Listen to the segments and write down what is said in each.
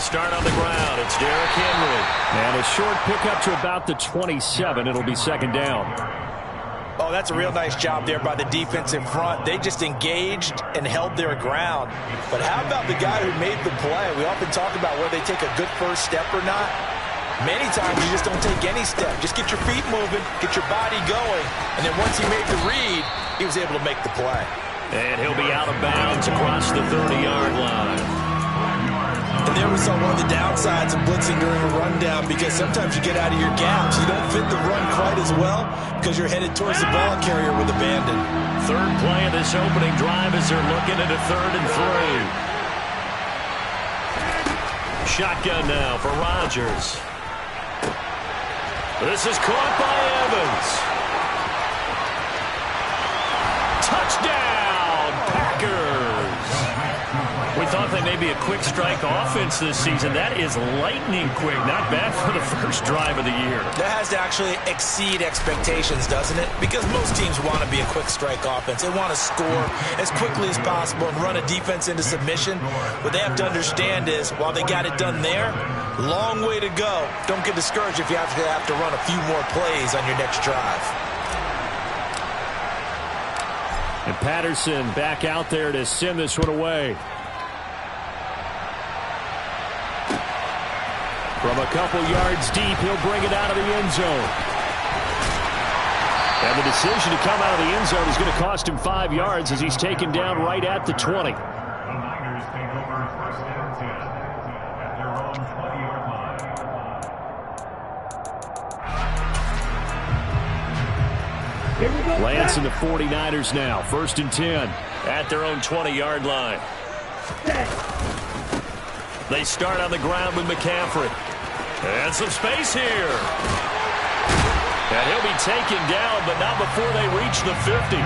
start on the ground. It's Derrick Henry. And a short pickup to about the 27. It'll be second down. Oh, that's a real nice job there by the defense in front. They just engaged and held their ground. But how about the guy who made the play? We often talk about whether they take a good first step or not. Many times you just don't take any step. Just get your feet moving, get your body going, and then once he made the read, he was able to make the play. And he'll be out of bounds across the 30-yard line. And there we saw one of the downsides of blitzing during a rundown, because sometimes you get out of your gaps. You don't fit the run quite as well because you're headed towards the ball carrier with abandon. Third play of this opening drive as they're looking at a 3rd and 3. Shotgun now for Rodgers. This is caught by Evans. Touchdown, Packers. We thought they may be a quick strike offense this season. That is lightning quick. Not bad for the first drive of the year. That has to actually exceed expectations, doesn't it? Because most teams want to be a quick strike offense. They want to score as quickly as possible and run a defense into submission. What they have to understand is, while they got it done there, long way to go. Don't get discouraged if you have to run a few more plays on your next drive. And Patterson back out there to send this one away. From a couple yards deep, he'll bring it out of the end zone. And the decision to come out of the end zone is going to cost him 5 yards as he's taken down right at the 20. The Niners take over 1st and 10 at their own 20-yard line. Lance and the 49ers now. 1st and 10 at their own 20-yard line. They start on the ground with McCaffrey. And some space here. And he'll be taken down, but not before they reach the 50.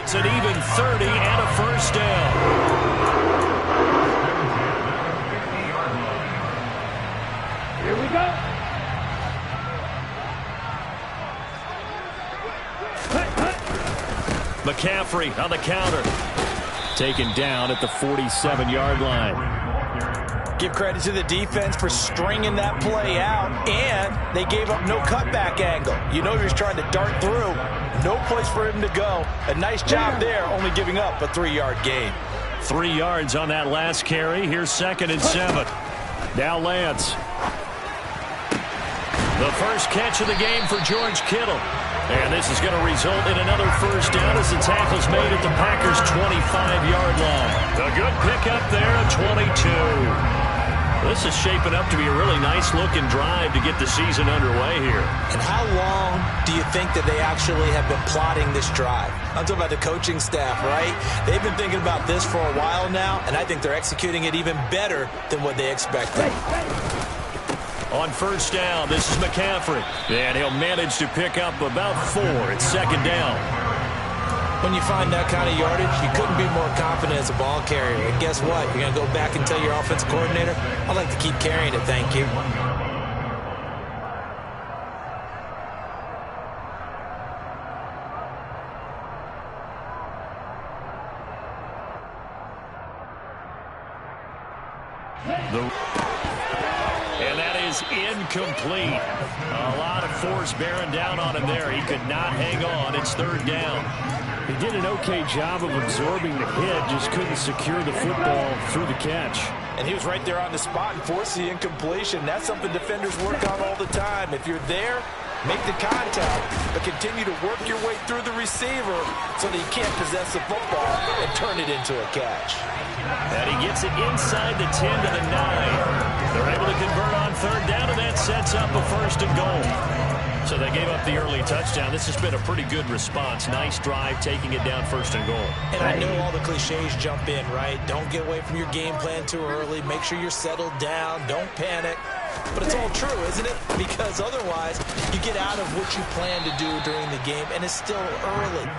It's an even 30 and a first down. Here we go. McCaffrey on the counter. Taken down at the 47-yard line. Give credit to the defense for stringing that play out, and they gave up no cutback angle. You know he was trying to dart through. No place for him to go. A nice job there, only giving up a 3-yard gain. 3 yards on that last carry. Here's 2nd and 7. Now Lance. The first catch of the game for George Kittle. And this is going to result in another first down as the tackle's made at the Packers' 25-yard line. A good pickup there at 22. This is shaping up to be a really nice-looking drive to get the season underway here. And how long do you think that they actually have been plotting this drive? I'm talking about the coaching staff, right? They've been thinking about this for a while now, and I think they're executing it even better than what they expected. On first down, this is McCaffrey. And he'll manage to pick up about 4. It's 2nd down. When you find that kind of yardage, you couldn't be more confident as a ball carrier. And guess what? You're going to go back and tell your offensive coordinator, I'd like to keep carrying it, thank you. And that is incomplete. A lot of force bearing down on him there. He could not hang on. It's 3rd down. He did an okay job of absorbing the hit, just couldn't secure the football through the catch. And he was right there on the spot and forced the incompletion. That's something defenders work on all the time. If you're there, make the contact, but continue to work your way through the receiver so that you can't possess the football and turn it into a catch. And he gets it inside the 10 to the 9. They're able to convert on 3rd down, and that's that sets up a 1st and goal. So they gave up the early touchdown. This has been a pretty good response. Nice drive, taking it down 1st and goal. And I know all the cliches jump in, right? Don't get away from your game plan too early. Make sure you're settled down. Don't panic. But it's all true, isn't it? Because otherwise, you get out of what you plan to do during the game, and it's still early.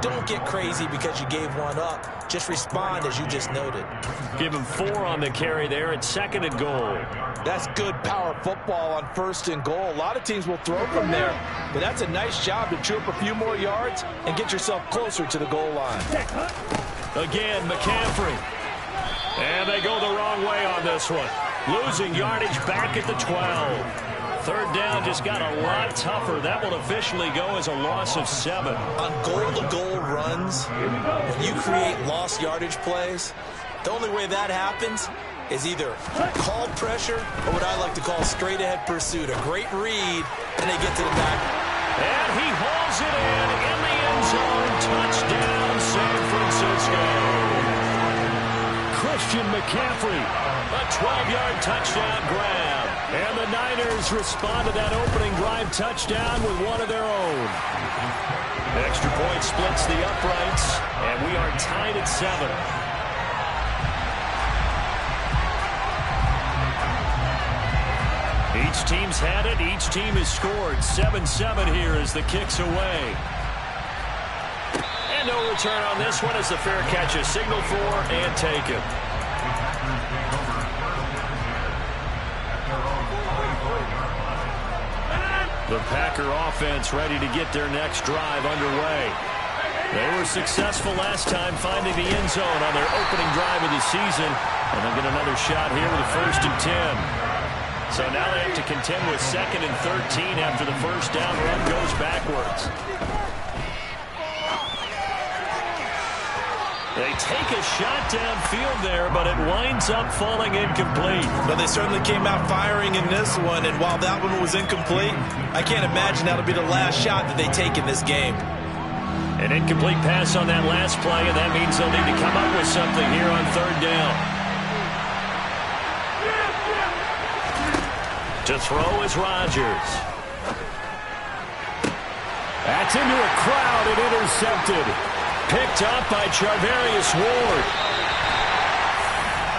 Don't get crazy because you gave one up. Just respond as you just noted. Give him 4 on the carry there at 2nd and goal. That's good power football on 1st and goal. A lot of teams will throw from there, but that's a nice job to chew up a few more yards and get yourself closer to the goal line. Again, McCaffrey. And they go the wrong way on this one. Losing yardage back at the 12. 3rd down just got a lot tougher. That will officially go as a loss of 7. On goal-to-goal runs, when you create lost yardage plays, the only way that happens is either called pressure or what I like to call straight-ahead pursuit. A great read, and they get to the back. And he hauls it in the end zone. Touchdown, San Francisco. Christian McCaffrey, a 12-yard touchdown grab. And the Niners respond to that opening drive touchdown with one of their own. Extra point splits the uprights, and we are tied at 7. Each team's had it. Each team has scored. 7-7 here as the kick's away. And no return on this one as the fair catch is signaled for and taken. The Packer offense ready to get their next drive underway. They were successful last time finding the end zone on their opening drive of the season. And they'll get another shot here with a 1st and 10. So now they have to contend with 2nd and 13 after the 1st down run goes backwards. They take a shot downfield there, but it winds up falling incomplete. Well, they certainly came out firing in this one, and while that one was incomplete, I can't imagine that'll be the last shot that they take in this game. An incomplete pass on that last play, and that means they'll need to come up with something here on 3rd down. To throw is Rodgers. That's into a crowd and intercepted. Picked up by Charvarius Ward.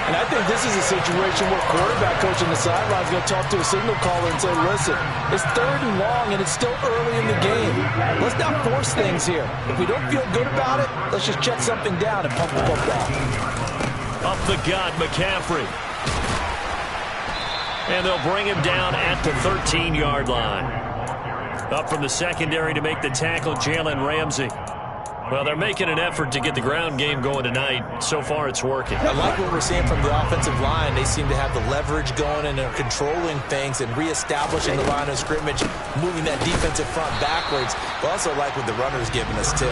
And I think this is a situation where quarterback coach on the sideline is going to talk to a signal caller and say, listen, it's 3rd and long and it's still early in the game. Let's not force things here. If we don't feel good about it, let's just check something down and pump the football. Up the gut, McCaffrey. And they'll bring him down at the 13-yard line. Up from the secondary to make the tackle, Jalen Ramsey. Well, they're making an effort to get the ground game going tonight. So far, it's working. I like what we're seeing from the offensive line. They seem to have the leverage going, and they're controlling things and reestablishing the line of scrimmage, moving that defensive front backwards. I also like what the runner's giving us, too.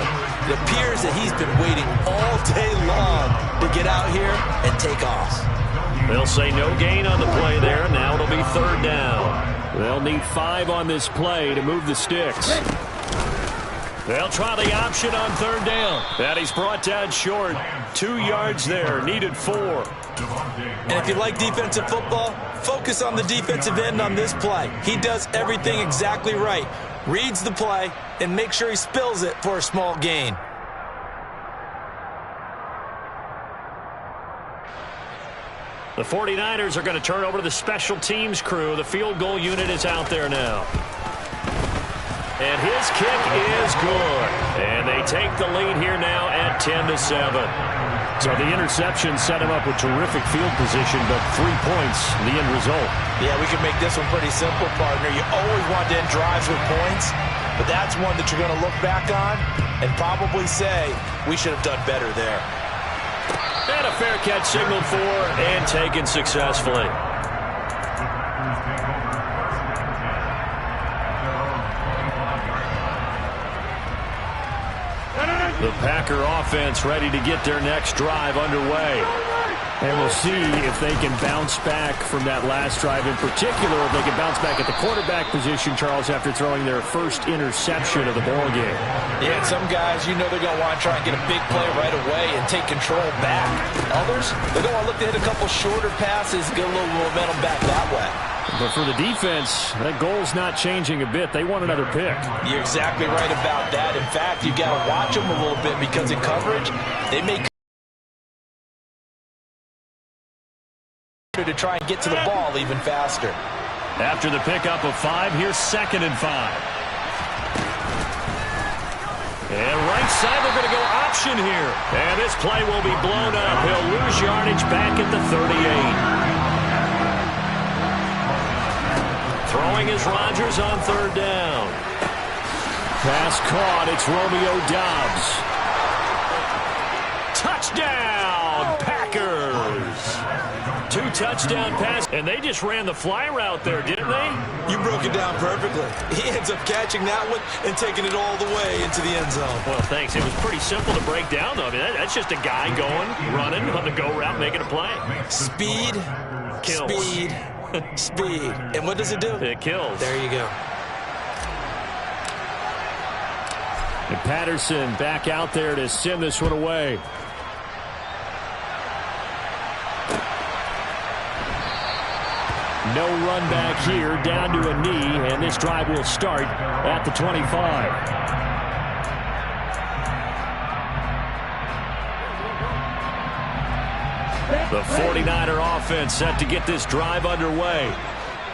It appears that he's been waiting all day long to get out here and take off. They'll say no gain on the play there. Now it'll be 3rd down. They'll need 5 on this play to move the sticks. They'll try the option on 3rd down. That he's brought down short. 2 yards there. Needed 4. And if you like defensive football, focus on the defensive end on this play. He does everything exactly right. Reads the play and make sure he spills it for a small gain. The 49ers are going to turn over to the special teams crew. The field goal unit is out there now. And his kick is good. And they take the lead here now at 10-7. So the interception set him up with terrific field position, but 3 points, the end result. Yeah, we can make this one pretty simple, partner. You always want to end drives with points, but that's one that you're going to look back on and probably say, we should have done better there. And a fair catch signaled for and taken successfully. The Packer offense ready to get their next drive underway. And we'll see if they can bounce back from that last drive. In particular, if they can bounce back at the quarterback position, Charles, after throwing their first interception of the ballgame. Yeah, and some guys, you know they're going to want to try and get a big play right away and take control back. Others, they're going to look to hit a couple shorter passes, get a little momentum back that way. but for the defense, that goal's not changing a bit. They want another pick. You're exactly right about that. In fact, you've got to watch them a little bit because in coverage, they may to try and get to the ball even faster. After the pickup of 5, here's 2nd and 5. And right side, they're going to go option here. And this play will be blown up. He'll lose yardage back at the 38. Throwing is Rodgers on 3rd down. Pass caught. It's Romeo Doubs. Touchdown, Packers. 2 touchdown passes. And they just ran the fly route there, didn't they? You broke it down perfectly. He ends up catching that one and taking it all the way into the end zone. Well, thanks. It was pretty simple to break down, though. I mean, that's just a guy going, running on the go route, making a play. Speed, kills. Speed, speed. And what does it do? It kills. There you go. And Patterson back out there to send this one away. No run back here, down to a knee, and this drive will start at the 25. The 49er offense set to get this drive underway.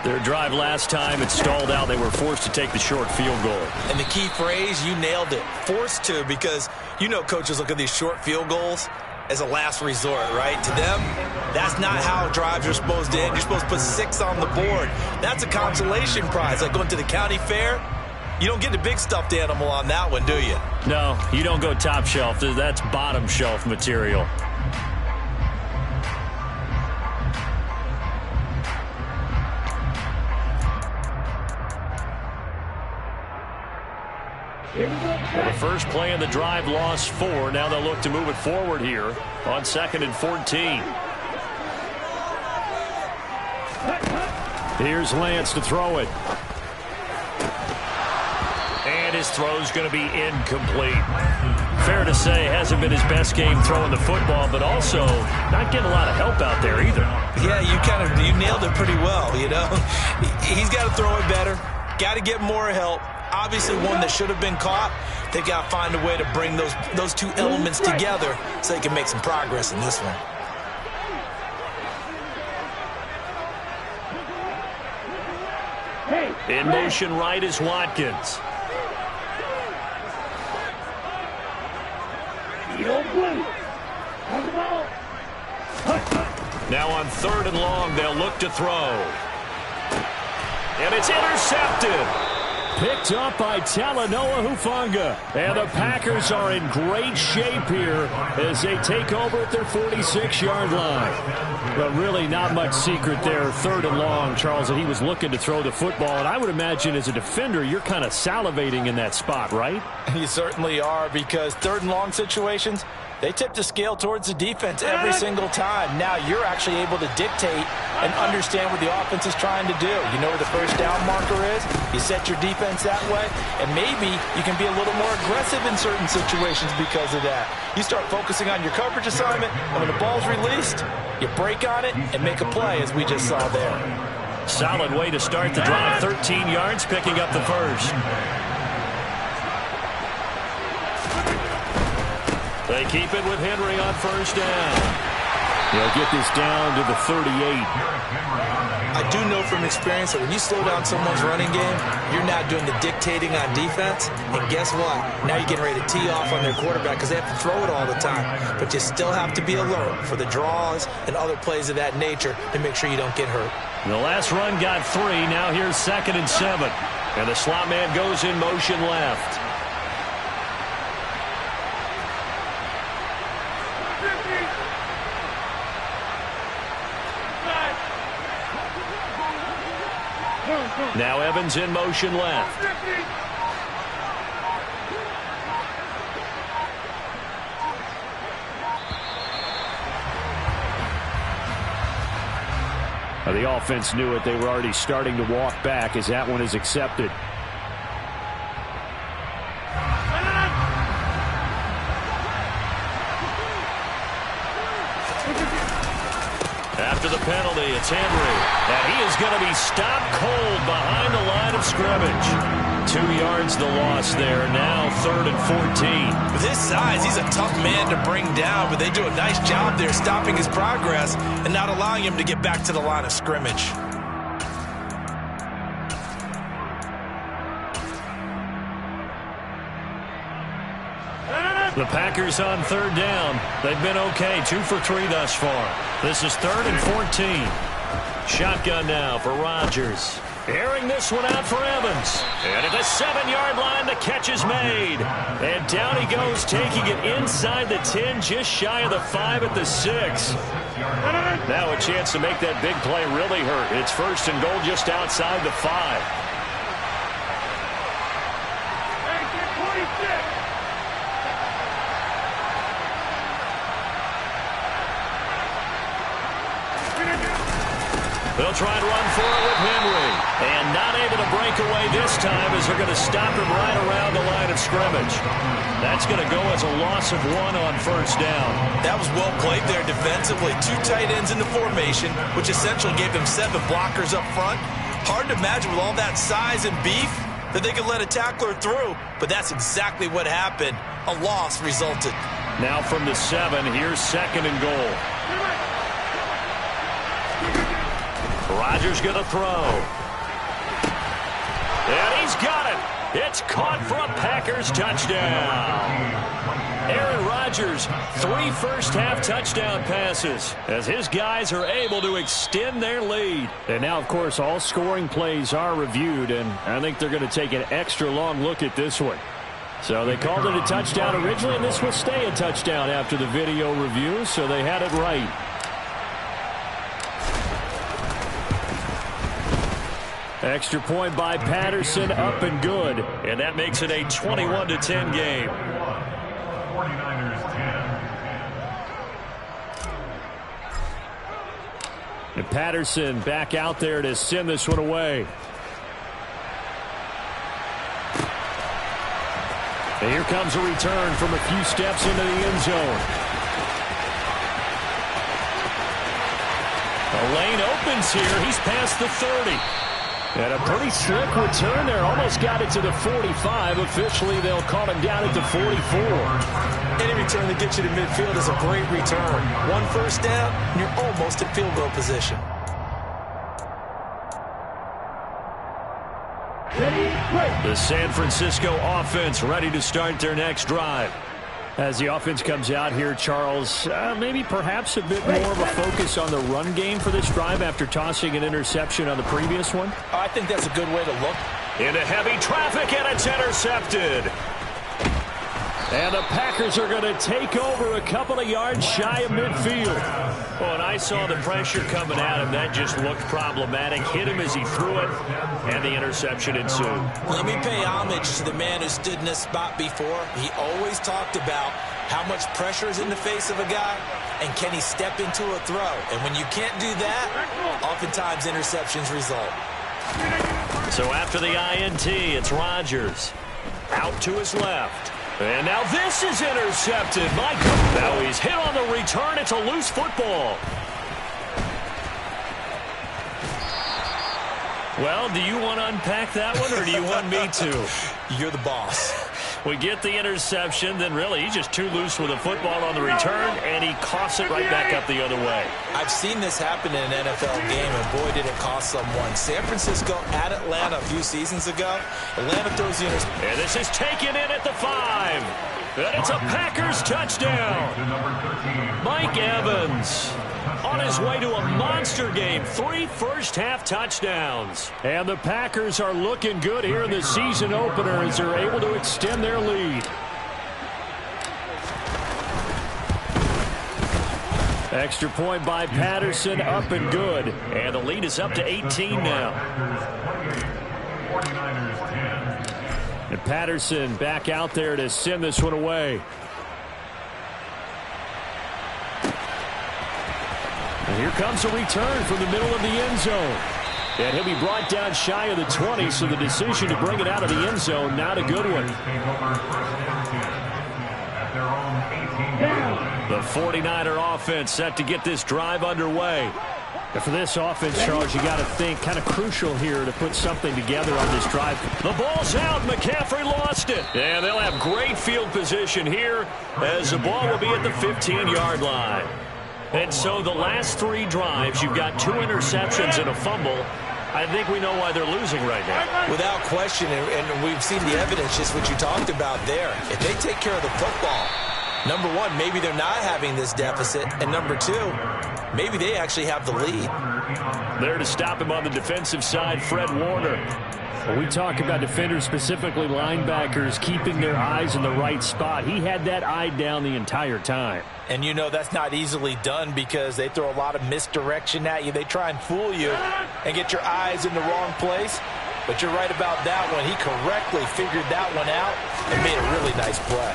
Their drive last time, it stalled out. They were forced to take the short field goal. And the key phrase, you nailed it. Forced to, because you know coaches look at these short field goals as a last resort, right? To them, that's not how drives are supposed to end. You're supposed to put 6 on the board. That's a consolation prize. Like going to the county fair, you don't get the big stuffed animal on that one, do you? No, you don't go top shelf. That's bottom shelf material. Well, the first play in the drive lost 4. Now they'll look to move it forward here on 2nd and 14. Here's Lance to throw it. And his throw's going to be incomplete. Fair to say, hasn't been his best game throwing the football, but also not getting a lot of help out there either. Yeah, you nailed it pretty well, you know. He's got to throw it better. Got to get more help. Obviously one that should have been caught. They've got to find a way to bring those 2 elements together so they can make some progress in this one. In motion right is Watkins. Now on 3rd and long, they'll look to throw. And it's intercepted. Picked up by Talanoa Hufanga. And the Packers are in great shape here as they take over at their 46-yard line. But really not much secret there. 3rd and long, Charles, that he was looking to throw the football. And I would imagine as a defender, you're kind of salivating in that spot, right? You certainly are, because 3rd and long situations, they tip the scale towards the defense every single time. Now you're actually able to dictate and understand what the offense is trying to do. You know where the first down marker is. You set your defense that way, and maybe you can be a little more aggressive in certain situations because of that. You start focusing on your coverage assignment, and when the ball's released, you break on it and make a play, as we just saw there. Solid way to start the drive. 13 yards, picking up the first. They keep it with Henry on 1st down. They'll get this down to the 38. I do know from experience that when you slow down someone's running game, you're not doing the dictating on defense. And guess what? Now you're getting ready to tee off on their quarterback because they have to throw it all the time. But you still have to be alert for the draws and other plays of that nature to make sure you don't get hurt. The last run got 3. Now here's 2nd and 7. And the slot man goes in motion left. Now Evans in motion left. The offense knew it. They were already starting to walk back as that one is accepted. After the penalty, it's Henry. And he is going to be stopped cold behind the line of scrimmage. 2 yards the loss there. Now 3rd and 14. With his size, he's a tough man to bring down, but they do a nice job there stopping his progress and not allowing him to get back to the line of scrimmage. The Packers on 3rd down. They've been okay, 2 for 3 thus far. This is 3rd and 14. Shotgun now for Rodgers. Airing this one out for Evans. And at the 7-yard line, the catch is made. And down he goes, taking it inside the 10, just shy of the 5 at the 6. Now a chance to make that big play really hurt. It's 1st and goal just outside the 5. They'll try and run for it with Henry. And not able to break away this time as they're going to stop him right around the line of scrimmage. That's going to go as a loss of 1 on 1st down. That was well played there defensively. 2 tight ends in the formation, which essentially gave them 7 blockers up front. Hard to imagine with all that size and beef that they could let a tackler through. But that's exactly what happened. A loss resulted. Now from the 7, here's 2nd and goal. Rodgers going to throw. And he's got it. It's caught for a Packers touchdown. Aaron Rodgers, 3 first-half touchdown passes as his guys are able to extend their lead. And now, of course, all scoring plays are reviewed, and I think they're going to take an extra long look at this one. So they called it a touchdown originally, and this will stay a touchdown after the video review, so they had it right. Extra point by Patterson, up and good. And that makes it a 21-10 game. 49ers 10. And Patterson back out there to send this one away. And here comes a return from a few steps into the end zone. The lane opens here. He's past the 30. And a pretty slick return there. Almost got it to the 45. Officially, they'll call him down at the 44. Any return that gets you to midfield is a great return. 1 first down, and you're almost in field goal position. The San Francisco offense ready to start their next drive. As the offense comes out here, Charles, maybe perhaps a bit more of a focus on the run game for this drive after tossing an interception on the previous one? I think that's a good way to look. Into heavy traffic, and it's intercepted. And the Packers are going to take over a couple of yards shy of midfield. Oh, and I saw the pressure coming at him. That just looked problematic. Hit him as he threw it, and the interception ensued. Let me pay homage to the man who stood in this spot before. He always talked about how much pressure is in the face of a guy, and can he step into a throw. And when you can't do that, oftentimes interceptions result. So after the INT, it's Rodgers. Out to his left. And now this is intercepted. Michael. Now he's hit on the return. It's a loose football. Well, do you want to unpack that one, or do you want me to? You're the boss. We get the interception, then really he's just too loose with the football on the return, and he coughs it right back up the other way. I've seen this happen in an NFL game, and boy, did it cost someone. San Francisco at Atlanta a few seasons ago. Atlanta throws the interception. And this is taken in at the 5. And it's a Packers touchdown. Mike Evans on his way to a monster game. 3 first-half touchdowns. And the Packers are looking good here in the season opener as they're able to extend their lead. Extra point by Patterson, up and good. And the lead is up to 18 now. And Patterson back out there to send this one away. And here comes a return from the middle of the end zone. And he'll be brought down shy of the 20, so the decision to bring it out of the end zone, not a good one. The 49er offense set to get this drive underway. For this offense, Charles, you got to think kind of crucial here to put something together on this drive. The ball's out. McCaffrey lost it. And they'll have great field position here as the ball will be at the 15-yard line. And so the last 3 drives, you've got 2 interceptions and a fumble. I think we know why they're losing right now. Without question, and we've seen the evidence, just what you talked about there. If they take care of the football, number one, maybe they're not having this deficit. And number 2, maybe they actually have the lead. There to stop him on the defensive side, Fred Warner. When we talk about defenders, specifically linebackers, keeping their eyes in the right spot, he had that eye down the entire time. And you know that's not easily done because they throw a lot of misdirection at you. They try and fool you and get your eyes in the wrong place. But you're right about that one. He correctly figured that one out and made a really nice play.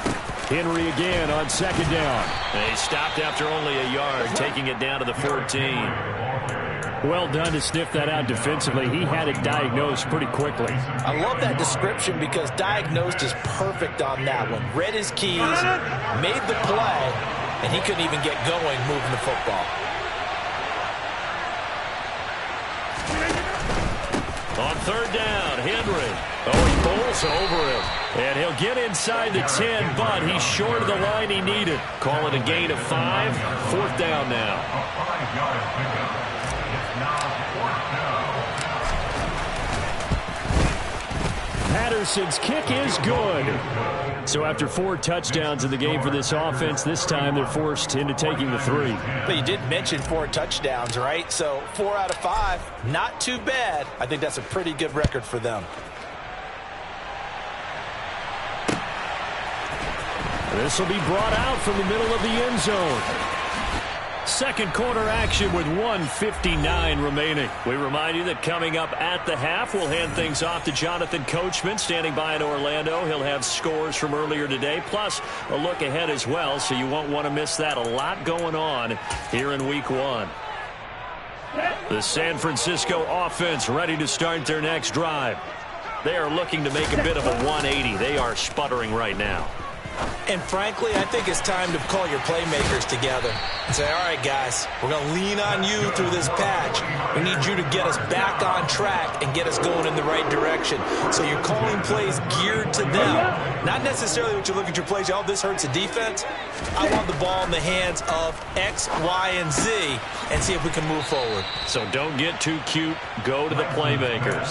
Henry again on 2nd down. And he stopped after only a yard, taking it down to the 14. Well done to sniff that out defensively. He had it diagnosed pretty quickly. I love that description because diagnosed is perfect on that one. Read his keys, made the play, and he couldn't even get going moving the football. On 3rd down, Henry. Oh, he bowls over him. And he'll get inside the 10, but he's short of the line he needed. Call it a gain of 5. 4th down now. Patterson's kick is good. So after 4 touchdowns in the game for this offense, this time they're forced into taking the 3. But you did mention 4 touchdowns, right? So 4 out of 5, not too bad. I think that's a pretty good record for them. This will be brought out from the middle of the end zone. Second quarter action with 1:59 remaining. We remind you that coming up at the half, we'll hand things off to Jonathan Coachman standing by in Orlando. He'll have scores from earlier today, plus a look ahead as well, so you won't want to miss that. A lot going on here in Week 1. The San Francisco offense ready to start their next drive. They are looking to make a bit of a 180. They are sputtering right now. And frankly, I think it's time to call your playmakers together and say, all right, guys, we're going to lean on you through this patch. We need you to get us back on track and get us going in the right direction. So you're calling plays geared to them. Not necessarily what you look at your plays, oh, this hurts the defense. I want the ball in the hands of X, Y, and Z and see if we can move forward. So don't get too cute. Go to the playmakers.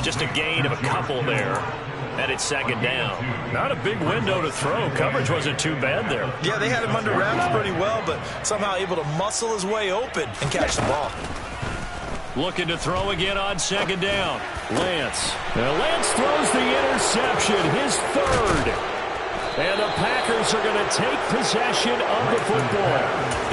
Just a gain of a couple there. And it's 2nd down. Not a big window to throw. Coverage wasn't too bad there. Yeah, they had him under wraps pretty well, but somehow able to muscle his way open and catch the ball. Looking to throw again on 2nd down. Lance. Now Lance throws the interception, his 3rd. And the Packers are going to take possession of the football.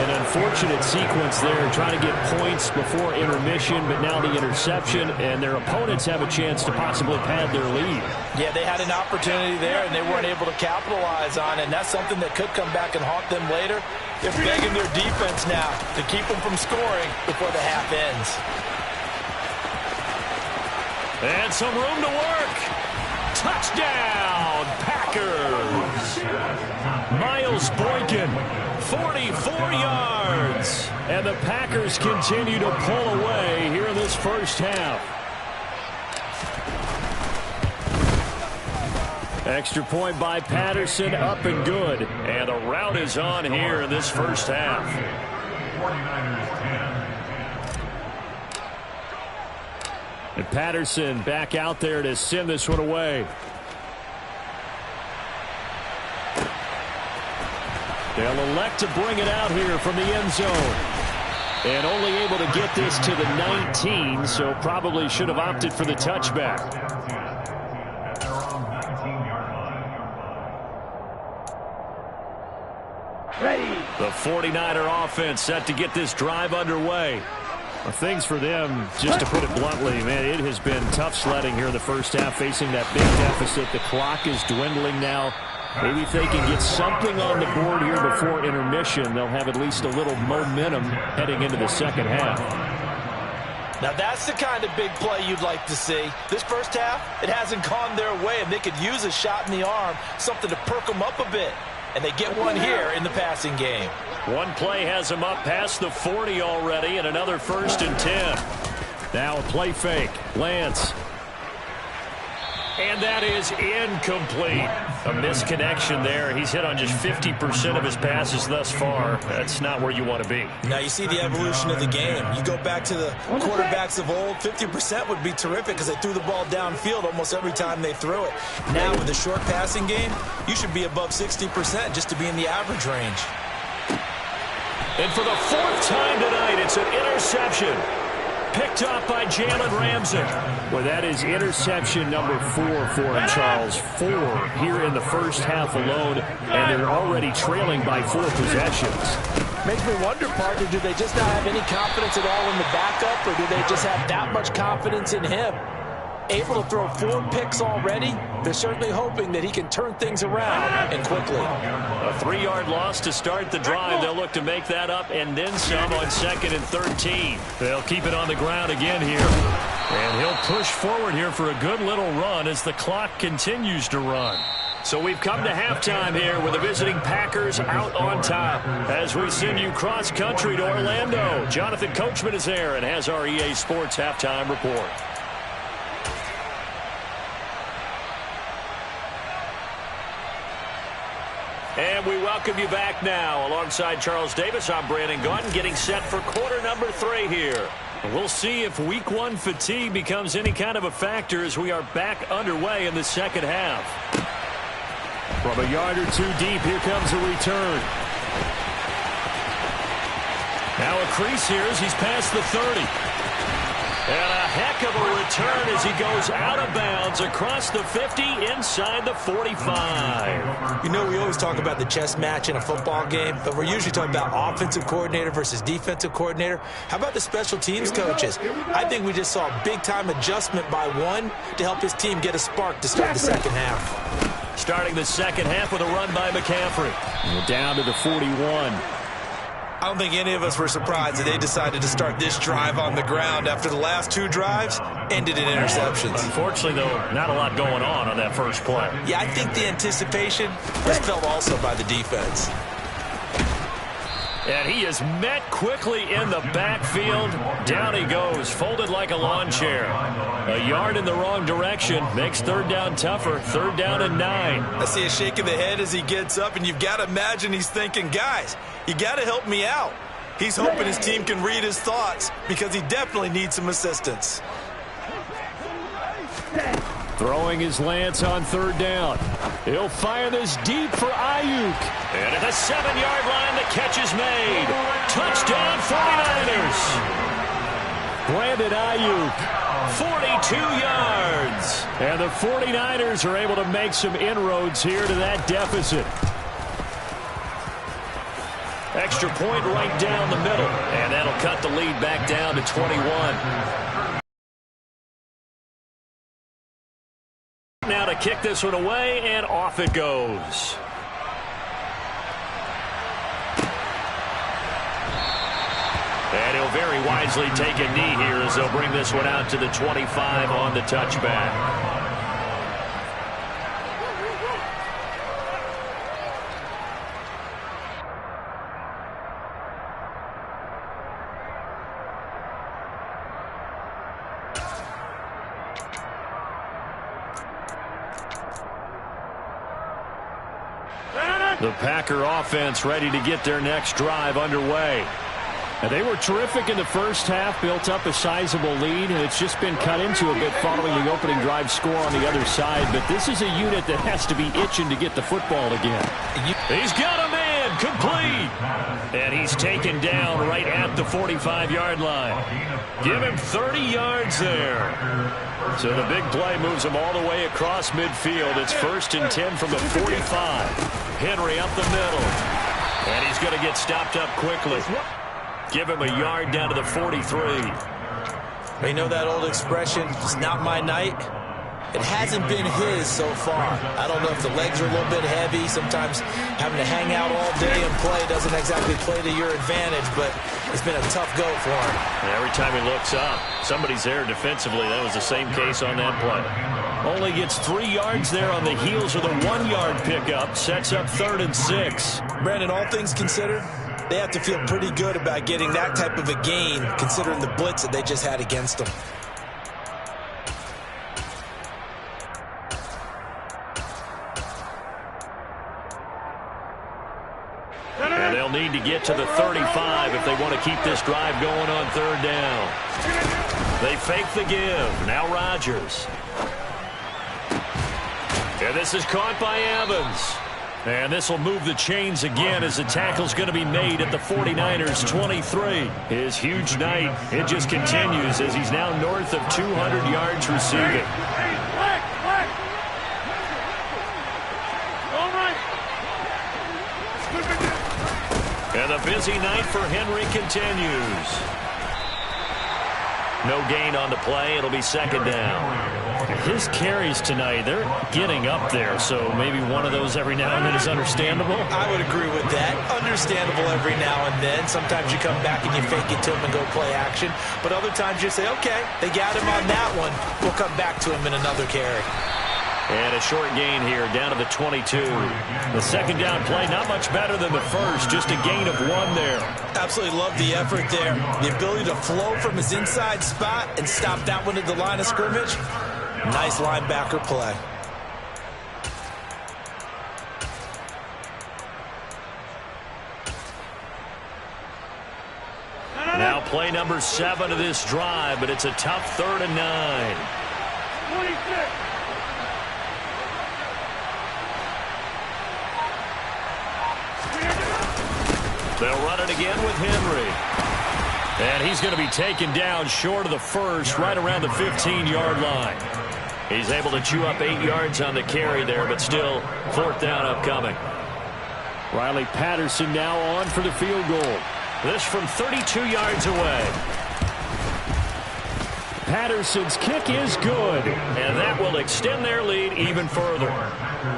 An unfortunate sequence there, trying to get points before intermission, but now the interception, and their opponents have a chance to possibly pad their lead. Yeah, they had an opportunity there, and they weren't able to capitalize on it, and that's something that could come back and haunt them later. They're begging their defense now to keep them from scoring before the half ends. And some room to work. Touchdown, Packers. Miles Boykin, 44 yards. And the Packers continue to pull away here in this first half. Extra point by Patterson, up and good. And the rout is on here in this first half. 49ers 10. And Patterson back out there to send this one away. They'll elect to bring it out here from the end zone. And only able to get this to the 19, so probably should have opted for the touchback. At their own 19-yard line. Ready. The 49er offense set to get this drive underway. Well, things for them, just to put it bluntly, man, it has been tough sledding here in the first half, facing that big deficit. The clock is dwindling now. Maybe if they can get something on the board here before intermission, they'll have at least a little momentum heading into the second half. Now that's the kind of big play you'd like to see. This first half, it hasn't gone their way, and they could use a shot in the arm, something to perk them up a bit. And they get one here in the passing game. One play has him up past the 40 already, and another 1st and 10. Now a play fake. Lance. And that is incomplete. A misconnection there. He's hit on just 50% of his passes thus far. That's not where you want to be. Now you see the evolution of the game. You go back to the quarterbacks of old, 50% would be terrific because they threw the ball downfield almost every time they threw it. Now with the short passing game, you should be above 60% just to be in the average range. And for the 4th time tonight, it's an interception. Picked up by Jalen Ramsey. Well, that is interception number 4 for him, Charles. 4 here in the first half alone, and they're already trailing by 4 possessions. Makes me wonder, partner, do they just not have any confidence at all in the backup, or do they just have that much confidence in him? Able to throw 4 picks already, they're certainly hoping that he can turn things around and quickly. A 3-yard loss to start the drive. They'll look to make that up and then some on 2nd and 13. They'll keep it on the ground again here. And he'll push forward here for a good little run as the clock continues to run. So we've come to halftime here with the visiting Packers out on top. As we send you cross-country to Orlando, Jonathan Coachman is there and has our EA Sports halftime report. And we welcome you back now. Alongside Charles Davis, I'm Brandon Gaudin, getting set for quarter number 3 here. We'll see if week 1 fatigue becomes any kind of a factor as we are back underway in the second half. From a yard or 2 deep, here comes a return. Now a crease here as he's past the 30. And a heck of a return as he goes out of bounds across the 50 inside the 45. You know, we always talk about the chess match in a football game, but we're usually talking about offensive coordinator versus defensive coordinator. How about the special teams coaches? I think we just saw a big-time adjustment by one to help his team get a spark to start the second half. Starting the second half with a run by McCaffrey. Down to the 41. I don't think any of us were surprised that they decided to start this drive on the ground after the last 2 drives ended in interceptions. Unfortunately, though, not a lot going on that first play. Yeah, I think the anticipation was felt also by the defense. And he is met quickly in the backfield. Down he goes, folded like a lawn chair. A yard in the wrong direction makes 3rd down tougher. 3rd down and 9. I see a shake of the head as he gets up, and you've got to imagine he's thinking, guys, you got to help me out. He's hoping his team can read his thoughts because he definitely needs some assistance. Throwing his Lance on 3rd down. He'll fire this deep for Ayuk. And at the 7-yard line, the catch is made. Touchdown 49ers. Brandon Ayuk, 42 yards. And the 49ers are able to make some inroads here to that deficit. Extra point right down the middle. And that'll cut the lead back down to 21. Now to kick this one away, and off it goes. And he'll very wisely take a knee here as they'll bring this one out to the 25 on the touchback. The Packer offense ready to get their next drive underway. And they were terrific in the first half, built up a sizable lead, and it's just been cut into a bit following the opening drive score on the other side. But this is a unit that has to be itching to get the football again. He's got a man, complete. And he's taken down right at the 45-yard line. Give him 30 yards there. So the big play moves him all the way across midfield. It's 1st and 10 from the 45. Henry up the middle. And he's going to get stopped up quickly. Give him a yard down to the 43. You know that old expression, it's not my night? It hasn't been his so far. I don't know if the legs are a little bit heavy. Sometimes having to hang out all day and play doesn't exactly play to your advantage, but it's been a tough go for him. And every time he looks up, somebody's there defensively. That was the same case on that play. Only gets 3 yards there on the heels of the 1-yard pickup. Sets up 3rd and 6. Brandon, all things considered, They have to feel pretty good about getting that type of a gain, considering the blitz that they just had against them. And they'll need to get to the 35 if they want to keep this drive going on third down. They fake the give. Now Rodgers. And this is caught by Evans. And this will move the chains again as the tackle's going to be made at the 49ers 23. His huge night, it just continues as he's now north of 200 yards receiving. And the busy night for Henry continues. No gain on the play. It'll be second down. His carries tonight, they're getting up there, so maybe one of those every now and then is understandable. I would agree with that. Understandable every now and then. Sometimes you come back and you fake it to him and go play action. But other times you say, okay, they got him on that one. We'll come back to him in another carry. And a short gain here, down to the 22. The second down play, not much better than the first, just a gain of 1 there. Absolutely love the effort there. The ability to flow from his inside spot and stop that one at the line of scrimmage. Nice linebacker play. Now play number 7 of this drive, but it's a tough 3rd and 9. 26. They'll run it again with Henry. And he's going to be taken down short of the first, right around the 15-yard line. He's able to chew up 8 yards on the carry there, but still 4th down upcoming. Riley Patterson now on for the field goal. This from 32 yards away. Patterson's kick is good, and that will extend their lead even further.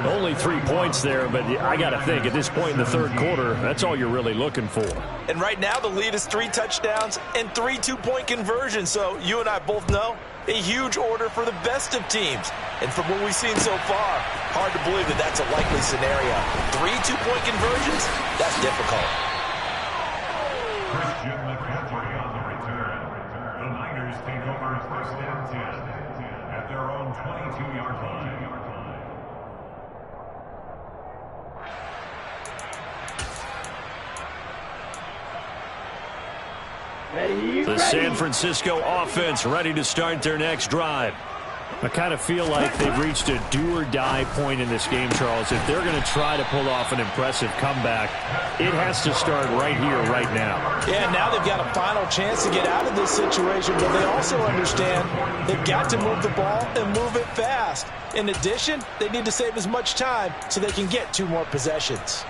Only 3 points there, but I got to think at this point in the third quarter, that's all you're really looking for. And right now the lead is 3 touchdowns and 3 two-point conversions. So you and I both know a huge order for the best of teams. And from what we've seen so far, hard to believe that that's a likely scenario. 3 two-point conversions? That's difficult. Christian McCaffrey on the return. The Niners take over 1st and 10 at their own 22-yard line. The San Francisco offense ready to start their next drive. I kind of feel like they've reached a do-or-die point in this game, Charles. If they're going to try to pull off an impressive comeback, it has to start right here, right now. Yeah, now they've got a final chance to get out of this situation, but they also understand they've got to move the ball and move it fast. In addition, they need to save as much time so they can get 2 more possessions.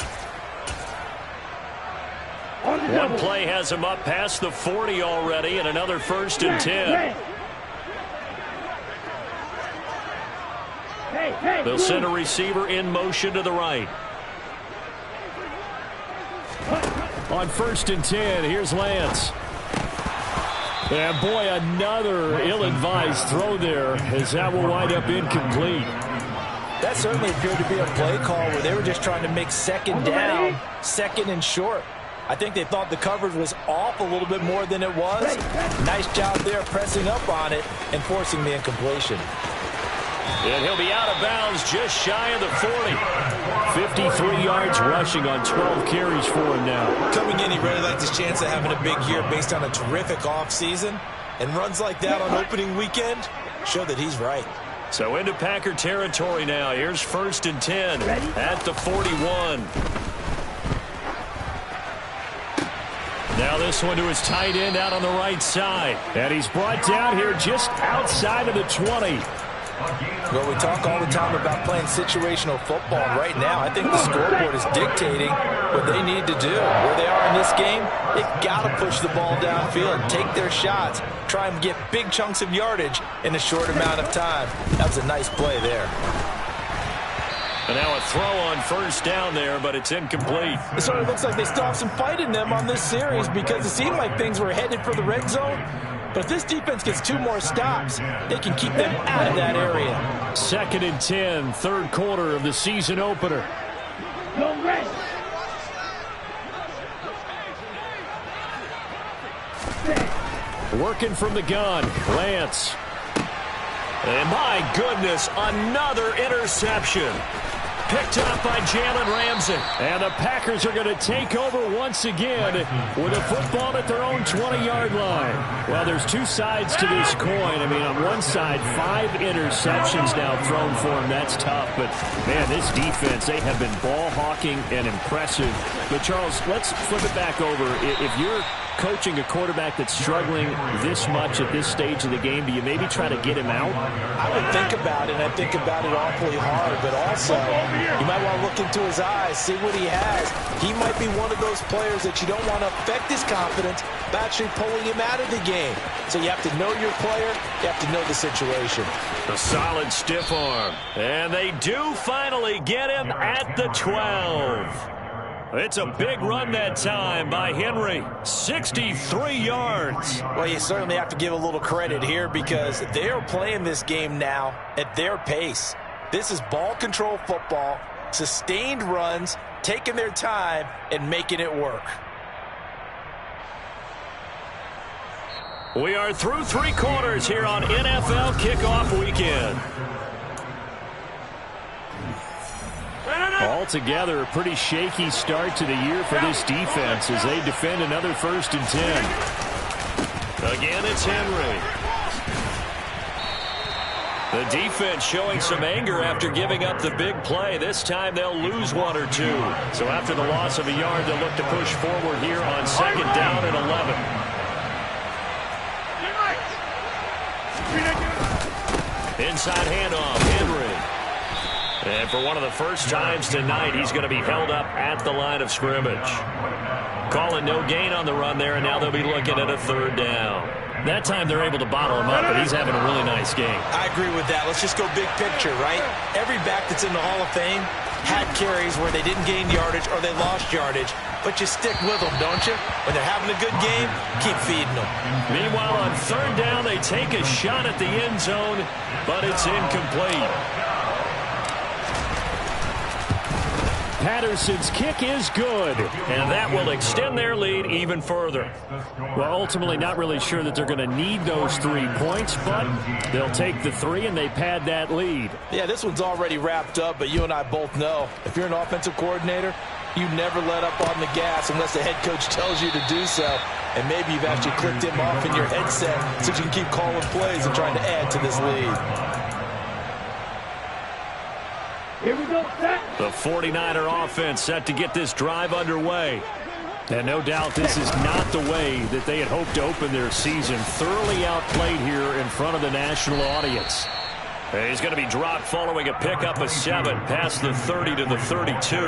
One play has him up past the 40 already, and another 1st and 10. They'll send a receiver in motion to the right. On 1st and 10, here's Lance. And boy, another ill-advised throw there, as that will wind up incomplete. That certainly appeared to be a play call where they were just trying to make second down, second and short. I think they thought the coverage was off a little bit more than it was. Nice job there pressing up on it and forcing the incompletion. And he'll be out of bounds just shy of the 40. 53 yards rushing on 12 carries for him now. Coming in, he really liked his chance of having a big year based on a terrific offseason. And runs like that on opening weekend show that he's right. So into Packer territory now. Here's 1st and 10 at the 41. Now this one to his tight end out on the right side. And he's brought down here just outside of the 20. Well, we talk all the time about playing situational football. And right now, I think the scoreboard is dictating what they need to do. Where they are in this game, they've got to push the ball downfield, take their shots, try and get big chunks of yardage in a short amount of time. That was a nice play there. And now a throw on 1st down there, but it's incomplete. It sort of looks like they still have some fight in them on this series because it seemed like things were headed for the red zone. But if this defense gets 2 more stops, they can keep them out of that area. 2nd and 10, 3rd quarter of the season opener. Working from the gun, Lance. And my goodness, another interception. Picked up by Jalen Ramsey. And the Packers are going to take over once again with a football at their own 20-yard line. Well, there's two sides to this coin. I mean, on one side, 5 interceptions now thrown for him. That's tough. But, man, this defense, they have been ball hawking and impressive. But, Charles, let's flip it back over. If you're coaching a quarterback that's struggling this much at this stage of the game, do you maybe try to get him out? I would think about it, and I think about it awfully hard, but also you might want to look into his eyes, see what he has. He might be one of those players that you don't want to affect his confidence by actually pulling him out of the game. So you have to know your player, you have to know the situation. A solid stiff arm. And they do finally get him at the 12. It's a big run that time by Henry. 63 yards. Well, you certainly have to give a little credit here because they are playing this game now at their pace. This is ball control football, sustained runs, taking their time and making it work. We are through 3 quarters here on NFL Kickoff Weekend. Altogether, a pretty shaky start to the year for this defense as they defend another 1st and 10. Again, it's Henry. The defense showing some anger after giving up the big play. This time they'll lose 1 or 2. So after the loss of a yard, they'll look to push forward here on 2nd down and 11. Inside handoff, Henry. And for one of the first times tonight, he's going to be held up at the line of scrimmage. Calling no gain on the run there, and now they'll be looking at a 3rd down. That time they're able to bottle him up, but he's having a really nice game. I agree with that. Let's just go big picture, right? Every back that's in the Hall of Fame had carries where they didn't gain yardage or they lost yardage, but you stick with them, don't you? When they're having a good game, keep feeding them. Meanwhile, on 3rd down, they take a shot at the end zone, but it's incomplete. Patterson's kick is good, and that will extend their lead even further. Well, ultimately not really sure that they're going to need those 3 points, but they'll take the 3 and they pad that lead. Yeah, this one's already wrapped up, but you and I both know if you're an offensive coordinator, you never let up on the gas unless the head coach tells you to do so. And maybe you've actually clicked him off in your headset so you can keep calling plays and trying to add to this lead. Here we go, set. The 49er offense set to get this drive underway. And no doubt this is not the way that they had hoped to open their season. Thoroughly outplayed here in front of the national audience. He's going to be dropped following a pickup of 7 past the 30 to the 32.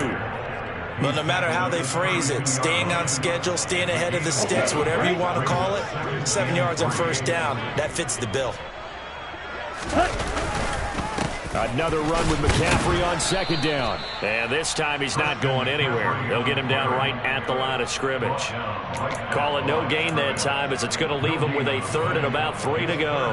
But no matter how they phrase it, staying on schedule, staying ahead of the sticks, whatever you want to call it, 7 yards on 1st down, that fits the bill. Another run with McCaffrey on 2nd down. And this time he's not going anywhere. They'll get him down right at the line of scrimmage. Call it no gain that time as it's going to leave him with a 3rd and about 3 to go.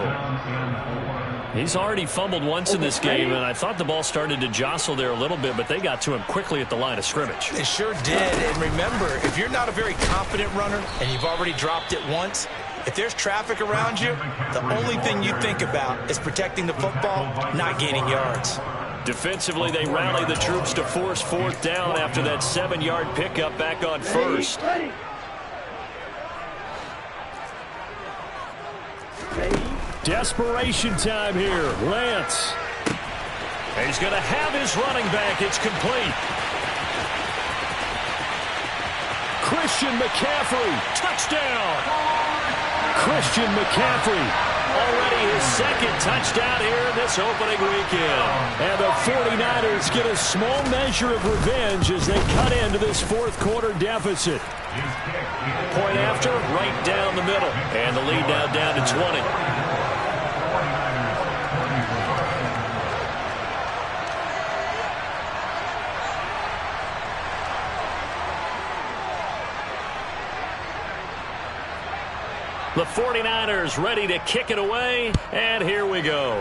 He's already fumbled once in this game, and I thought the ball started to jostle there a little bit, but they got to him quickly at the line of scrimmage. They sure did. And remember, if you're not a very confident runner and you've already dropped it once, if there's traffic around you, the only thing you think about is protecting the football, not gaining yards. Defensively, they rally the troops to force 4th down after that 7-yard pickup back on 1st. Desperation time here. Lance. He's going to have his running back. It's complete. Christian McCaffrey. Touchdown. Christian McCaffrey, already his 2nd touchdown here in this opening weekend. And the 49ers get a small measure of revenge as they cut into this 4th quarter deficit. Point after, right down the middle. And the lead now down to 20. The 49ers ready to kick it away, and here we go.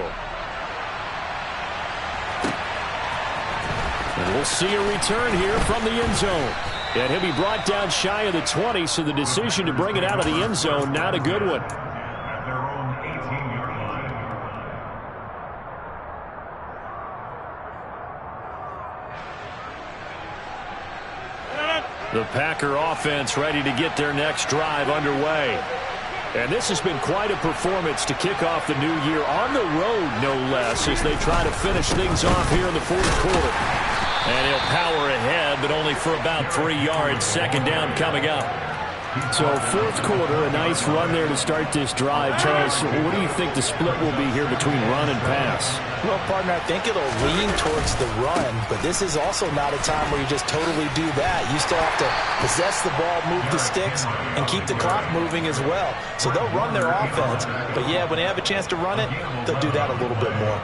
And we'll see a return here from the end zone. And he'll be brought down shy of the 20, so the decision to bring it out of the end zone, not a good one. The Packer offense ready to get their next drive underway. And this has been quite a performance to kick off the new year on the road, no less, as they try to finish things off here in the fourth quarter. And he'll power ahead, but only for about 3 yards. Second down coming up. So fourth quarter, a nice run there to start this drive. Charles, what do you think the split will be here between run and pass? Well, partner, I think it'll lean towards the run, but this is also not a time where you just totally do that. You still have to possess the ball, move the sticks, and keep the clock moving as well. So they'll run their offense, but yeah, when they have a chance to run it, they'll do that a little bit more.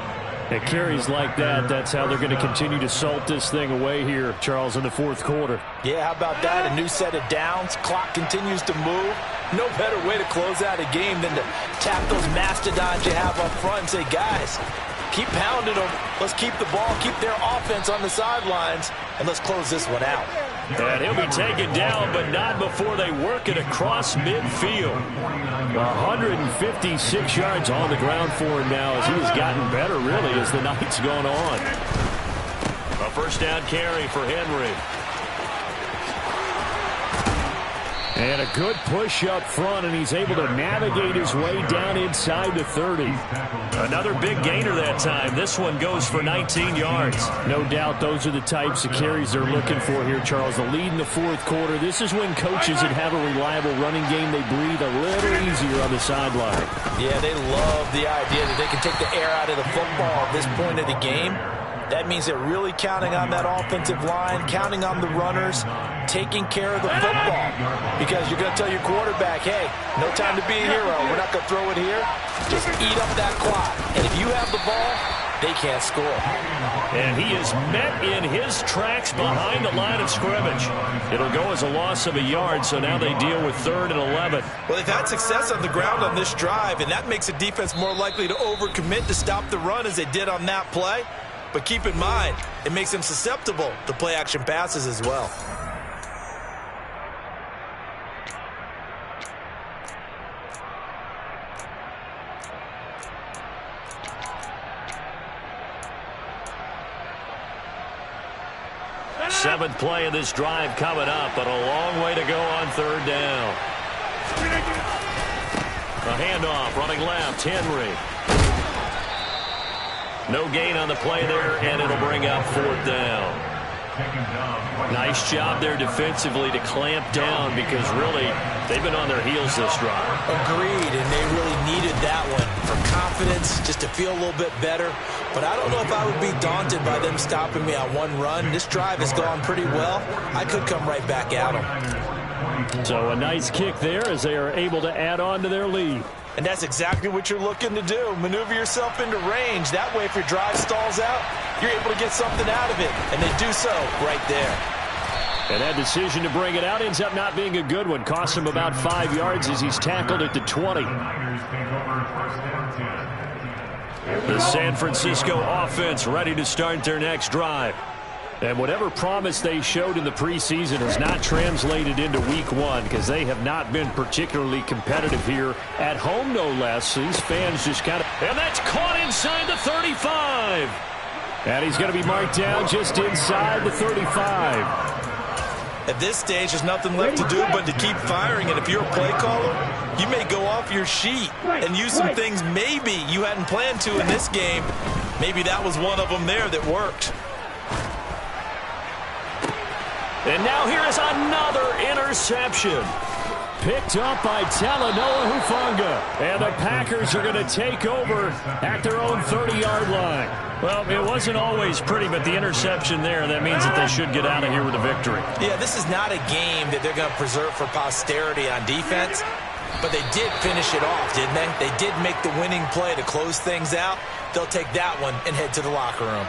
It carries like that. That's how they're going to continue to salt this thing away here, Charles, in the fourth quarter. Yeah, how about that? A new set of downs. Clock continues to move. No better way to close out a game than to tap those mastodons you have up front and say, guys, keep pounding them. Let's keep the ball, keep their offense on the sidelines, and let's close this one out. And he'll be taken down, but not before they work it across midfield. 156 yards on the ground for him now as he has gotten better, really, as the night's gone on. A first down carry for Henry. And a good push up front, and he's able to navigate his way down inside the 30. Another big gainer that time. This one goes for 19 yards. No doubt those are the types of carries they're looking for here, Charles. The lead in the fourth quarter. This is when coaches that have a reliable running game, they breathe a little easier on the sideline. Yeah, they love the idea that they can take the air out of the football at this point of the game. That means they're really counting on that offensive line, counting on the runners, taking care of the football. Because you're going to tell your quarterback, hey, no time to be a hero. We're not going to throw it here. Just eat up that clock. And if you have the ball, they can't score. And he is met in his tracks behind the line of scrimmage. It'll go as a loss of a yard, so now they deal with 3rd and 11. Well, they've had success on the ground on this drive, and that makes a defense more likely to overcommit to stop the run as they did on that play. But keep in mind, it makes them susceptible to play-action passes as well. Seventh play of this drive coming up, but a long way to go on 3rd down. A handoff, running left, Henry. No gain on the play there, and it'll bring up 4th down. Nice job there defensively to clamp down because really they've been on their heels this drive. Agreed, and they really needed that one for confidence, just to feel a little bit better. But I don't know if I would be daunted by them stopping me on one run. This drive has gone pretty well. I could come right back at them. So a nice kick there as they are able to add on to their lead. And that's exactly what you're looking to do. Maneuver yourself into range. That way, if your drive stalls out, you're able to get something out of it. And they do so right there. And that decision to bring it out ends up not being a good one. Costs him about 5 yards as he's tackled at the 20. The San Francisco offense ready to start their next drive. And whatever promise they showed in the preseason has not translated into week one because they have not been particularly competitive here at home, no less. These fans just kind of... And that's caught inside the 35. And he's going to be marked down just inside the 35. At this stage, there's nothing left to do but to keep firing. And if you're a play caller, you may go off your sheet and use some things maybe you hadn't planned to in this game. Maybe that was one of them there that worked. And now here is another interception. Picked up by Talanoa Hufanga. And the Packers are going to take over at their own 30-yard line. Well, it wasn't always pretty, but the interception there, that means that they should get out of here with a victory. Yeah, this is not a game that they're going to preserve for posterity on defense. But they did finish it off, didn't they? They did make the winning play to close things out. They'll take that one and head to the locker room.